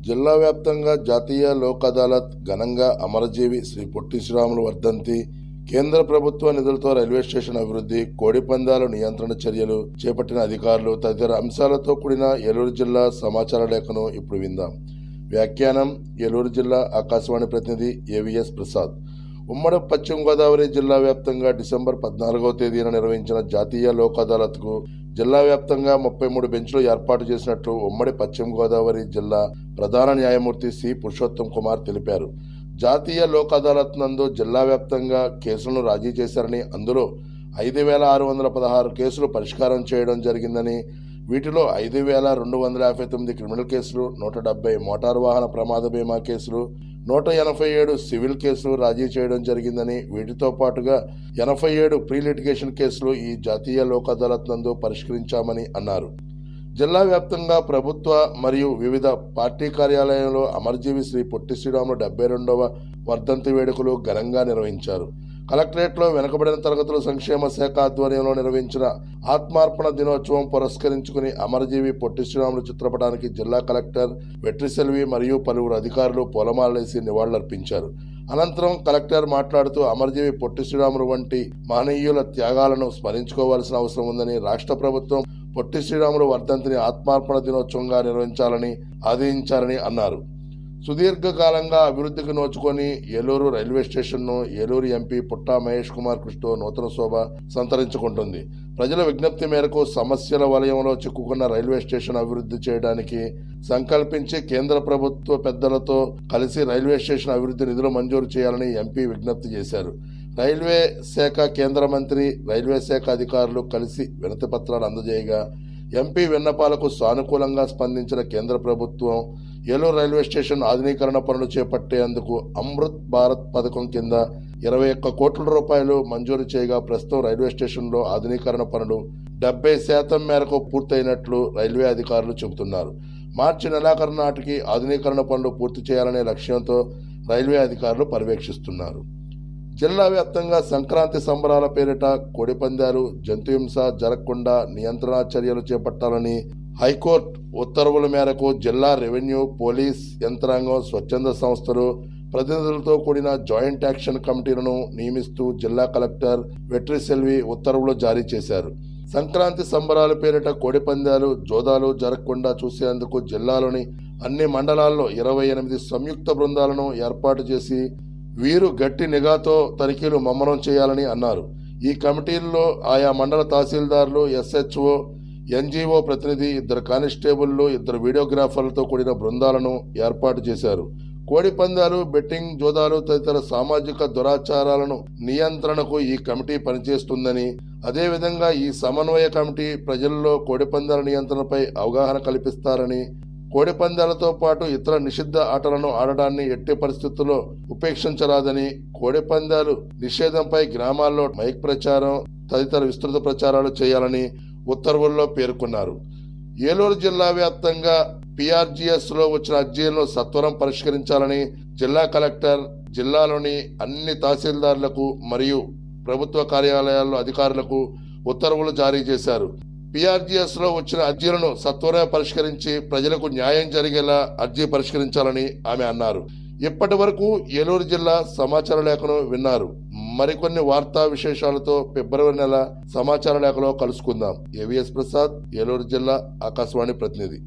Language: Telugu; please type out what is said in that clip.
జిల్లా వ్యాప్తంగా జాతీయ లోక్ అదాలత్ ఘనంగా అమరజీవి శ్రీ పొట్టి శ్రీరాములు వర్ధంతి, కేంద్ర ప్రభుత్వ నిధులతో రైల్వే స్టేషన్ అభివృద్ధి, కోడిపందాల నియంత్రణ చర్యలు చేపట్టిన అధికారులు తదితర అంశాలతో కూడిన ఏలూరు జిల్లా సమాచార లేఖను ఇప్పుడు విందాం. వ్యాఖ్యానం ఏలూరు జిల్లా ఆకాశవాణి ప్రతినిధి ఏవిఎస్ ప్రసాద్. ఉమ్మడి పశ్చిమ గోదావరి జిల్లా వ్యాప్తంగా డిసెంబర్ 14వ తేదీన నిర్వహించిన జాతీయ లోక్ అదాలత్కు జిల్లా వ్యాప్తంగా 33 బెంచ్లు ఏర్పాటు చేసినట్లు ఉమ్మడి పశ్చిమ గోదావరి జిల్లా ప్రధాన న్యాయమూర్తి సి పురుషోత్తం కుమార్ తెలిపారు. జాతీయ లోక్ అదాలత్ నందు జిల్లా వ్యాప్తంగా కేసులను రాజీ చేశారని, అందులో 5,616 కేసులు పరిష్కారం చేయడం జరిగిందని, వీటిలో 5,259 క్రిమినల్ కేసులు, 170 మోటారు వాహన ప్రమాద బీమా కేసులు, 187 సివిల్ కేసులు రాజీ చేయడం జరిగిందని, వీటితో పాటుగా 87 ప్రీ లిటిగేషన్ కేసులు ఈ జాతీయ లోక్ అదాలత్ నందు పరిష్కరించామని అన్నారు. జిల్లా వ్యాప్తంగా ప్రభుత్వ మరియు వివిధ పార్టీ కార్యాలయంలో అమరజీవి శ్రీ పొట్టి శ్రీరాములు 72వ వర్ధంతి వేడుకలు ఘనంగా నిర్వహించారు. కలెక్టరేట్లో వెనుకబడిన తరగతుల సంక్షేమ శాఖ ఆధ్వర్యంలో నిర్వహించిన ఆత్మార్పణ దినోత్సవం పురస్కరించుకుని అమరజీవి పొట్టి శ్రీరాములు చిత్రపటానికి జిల్లా కలెక్టర్ వెట్రిసెల్వి మరియు పలువురు అధికారులు పూలమాలలేసి నివాళులర్పించారు. అనంతరం కలెక్టర్ మాట్లాడుతూ అమరజీవి పొట్టి శ్రీరాములు వంటి మహనీయుల త్యాగాలను స్మరించుకోవాల్సిన అవసరం ఉందని, రాష్ట్ర ప్రభుత్వం పొట్టి శ్రీరాములు వర్ధంతిని ఆత్మార్పణ దినోత్సవంగా నిర్వహించాలని ఆదేశించారని అన్నారు. సుదీర్ఘకాలంగా అభివృద్ధికి నోచుకొని ఏలూరు రైల్వే స్టేషన్ను ఏలూరు ఎంపీ పుట్టా మహేష్ కుమార్ కృష్ణతో నూతన శోభ సంతరించుకుంటుంది. ప్రజల విజ్ఞప్తి మేరకు సమస్యల వలయంలో చిక్కుకున్న రైల్వే స్టేషన్ అభివృద్ధి చేయడానికి సంకల్పించి కేంద్ర ప్రభుత్వ పెద్దలతో కలిసి రైల్వే స్టేషన్ అభివృద్ధి నిధులు మంజూరు చేయాలని ఎంపీ విజ్ఞప్తి చేశారు. రైల్వే శాఖ కేంద్ర మంత్రి, రైల్వే శాఖ అధికారులు కలిసి వినతి పత్రాలు అందజేయగా ఎంపీ విన్నపాలకు సానుకూలంగా స్పందించిన కేంద్ర ప్రభుత్వం ఏలూరు రైల్వే స్టేషన్ ఆధునీకరణ పనులు చేపట్టేందుకు అమృత్ భారత్ పథకం కింద 21 కోట్ల రూపాయలు మంజూరు చేయగా ప్రస్తుతం రైల్వే స్టేషన్లో ఆధునీకరణ పనులు 70% మేరకు పూర్తయినట్లు రైల్వే అధికారులు చెబుతున్నారు. మార్చి నెలాఖరు నాటికి ఆధునీకరణ పనులు పూర్తి చేయాలనే లక్ష్యంతో రైల్వే అధికారులు పర్యవేక్షిస్తున్నారు. జిల్లా వ్యాప్తంగా సంక్రాంతి సంబరాల పేరిట కోడిపందాలు, జంతుహింస జరగకుండా నియంత్రణ చర్యలు చేపట్టాలని హైకోర్టు ఉత్తర్వుల మేరకు జిల్లా రెవెన్యూ, పోలీస్ యంత్రాంగం, స్వచ్ఛంద సంస్థలు ప్రతినిధులతో కూడిన జాయింట్ యాక్షన్ కమిటీలను నియమిస్తూ జిల్లా కలెక్టర్ వెట్రిసెల్వి ఉత్తర్వులు జారీ చేశారు. సంక్రాంతి సంబరాల పేరిట కోడిపందాలు, జోదాలు జరగకుండా చూసేందుకు జిల్లాలోని అన్ని మండలాల్లో 28 సంయుక్త బృందాలను ఏర్పాటు చేసి వీరు గట్టి నిఘాతో తనిఖీలు ముమ్మరం చేయాలని అన్నారు. ఈ కమిటీల్లో ఆయా మండల తహసీల్దార్లు, ఎస్హెచ్ఓ, ఎన్జీఓ ప్రతినిధి, 2 కానిస్టేబుళ్లు, 2 వీడియోగ్రాఫర్లతో కూడిన బృందాలను ఏర్పాటు చేశారు. కోడిపందాలు, బెట్టింగ్, జోదాలు తదితర సామాజిక దురాచారాలను నియంత్రణకు ఈ కమిటీ పనిచేస్తుందని, అదేవిధంగా ఈ సమన్వయ కమిటీ ప్రజల్లో కోడిపందాల నియంత్రణపై అవగాహన కల్పిస్తారని, కోడిపందాలతో పాటు ఇతర నిషిద్ధ ఆటలను ఆడడాన్ని ఎట్టి పరిస్థితుల్లో ఉపేక్షించరాదని, కోడిపందాలు నిషేధంపై గ్రామాల్లో మైక్ ప్రచారం తదితర విస్తృత ప్రచారాలు చేయాలని ఉత్తర్వుల్లో పేర్కొన్నారు. ఏలూరు జిల్లా వ్యాప్తంగా PRGS లో వచ్చిన అర్జీలను సత్వరం పరిష్కరించాలని జిల్లా కలెక్టర్ జిల్లాలోని అన్ని తహసీల్దార్లకు మరియు ప్రభుత్వ కార్యాలయాల్లో అధికారులకు ఉత్తర్వులు జారీ చేశారు. PRGS లో వచ్చిన అర్జీలను సత్వరం పరిష్కరించి ప్రజలకు న్యాయం జరిగేలా అర్జీ పరిష్కరించాలని ఆమె అన్నారు. ఇప్పటి వరకు ఏలూరు జిల్లా సమాచార లేఖను విన్నారు. మరికొన్ని వార్తా విశేషాలతో ఫిబ్రవరి నెల సమాచార లేఖలో కలుసుకుందాం. ఏవిఎస్ ప్రసాద్, ఏలూరు జిల్లా ఆకాశవాణి ప్రతినిధి.